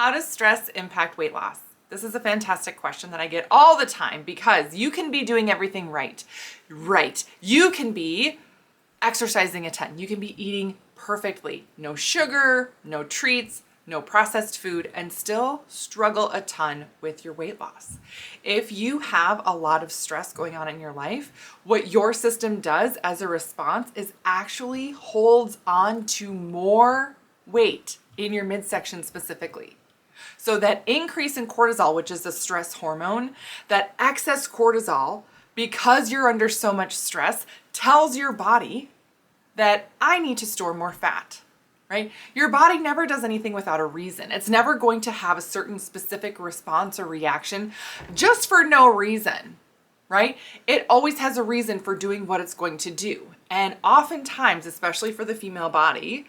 How does stress impact weight loss? This is a fantastic question that I get all the time because you can be doing everything right. Right. You can be exercising a ton. You can be eating perfectly. No sugar, no treats, no processed food, and still struggle a ton with your weight loss. If you have a lot of stress going on in your life, what your system does as a response is actually holds on to more weight in your midsection specifically. So that increase in cortisol, which is a stress hormone, that excess cortisol, because you're under so much stress, tells your body that I need to store more fat, right? Your body never does anything without a reason. It's never going to have a certain specific response or reaction just for no reason, right? It always has a reason for doing what it's going to do. And oftentimes, especially for the female body,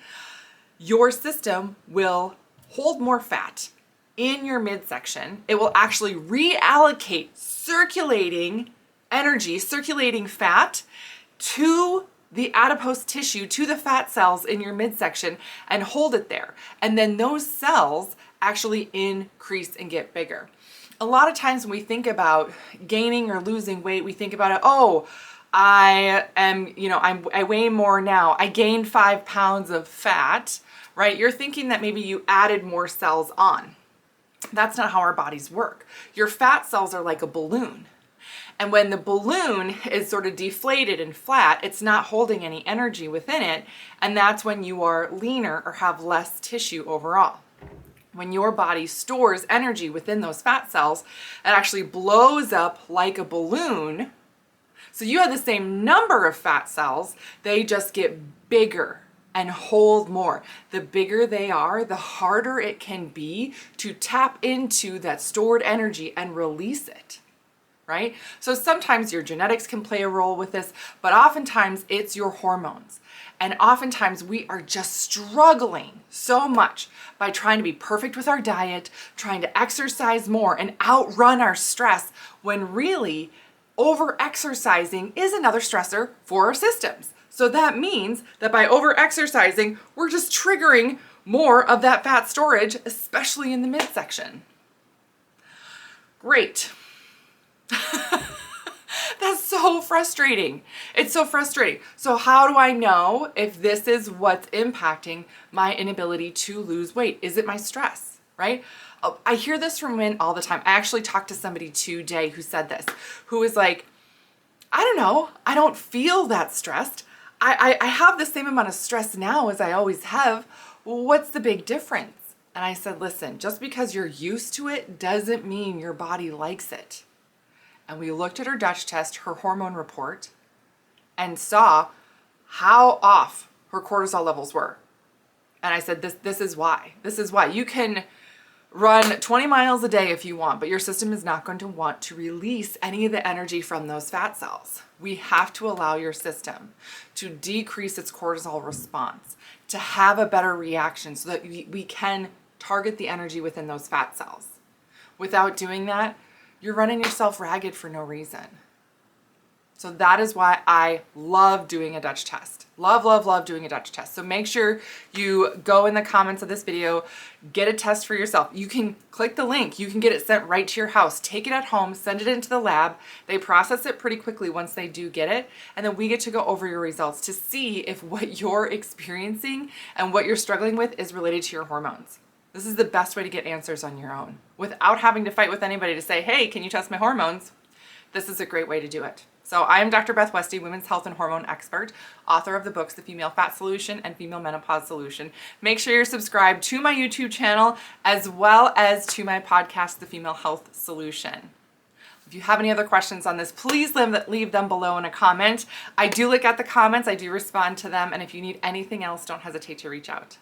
your system will hold more fat in your midsection. It will actually reallocate circulating energy, circulating fat to the adipose tissue, to the fat cells in your midsection and hold it there. And then those cells actually increase and get bigger. A lot of times when we think about gaining or losing weight, we think about it, oh, I weigh more now. I gained 5 pounds of fat, right? You're thinking that maybe you added more cells on. That's not how our bodies work. Your fat cells are like a balloon. And when the balloon is sort of deflated and flat, it's not holding any energy within it. And that's when you are leaner or have less tissue overall. When your body stores energy within those fat cells, it actually blows up like a balloon. So you have the same number of fat cells, they just get bigger and hold more. The bigger they are, the harder it can be to tap into that stored energy and release it, right? So sometimes your genetics can play a role with this, but oftentimes it's your hormones. And oftentimes we are just struggling so much by trying to be perfect with our diet, trying to exercise more and outrun our stress, when really over-exercising is another stressor for our systems. So that means that by over-exercising, we're just triggering more of that fat storage, especially in the midsection. Great. That's so frustrating. It's so frustrating. So how do I know if this is what's impacting my inability to lose weight? Is it my stress, right? I hear this from women all the time. I actually talked to somebody today who said this, who was like, I don't know, I don't feel that stressed. I have the same amount of stress now as I always have. What's the big difference? And I said, listen, just because you're used to it doesn't mean your body likes it. And we looked at her Dutch test, her hormone report, and saw how off her cortisol levels were. And I said, this is why. This is why. You can run 20 miles a day if you want, but your system is not going to want to release any of the energy from those fat cells. We have to allow your system to decrease its cortisol response, to have a better reaction so that we can target the energy within those fat cells. Without doing that, you're running yourself ragged for no reason. So that is why I love doing a Dutch test. Love, love, love doing a Dutch test. So make sure you go in the comments of this video, get a test for yourself. You can click the link. You can get it sent right to your house. Take it at home, send it into the lab. They process it pretty quickly once they do get it. And then we get to go over your results to see if what you're experiencing and what you're struggling with is related to your hormones. This is the best way to get answers on your own without having to fight with anybody to say, hey, can you test my hormones? This is a great way to do it. So I am Dr. Beth Westie, women's health and hormone expert, author of the books, The Female Fat Solution and Female Menopause Solution. Make sure you're subscribed to my YouTube channel as well as to my podcast, The Female Health Solution. If you have any other questions on this, please leave them below in a comment. I do look at the comments, I do respond to them, and if you need anything else, don't hesitate to reach out.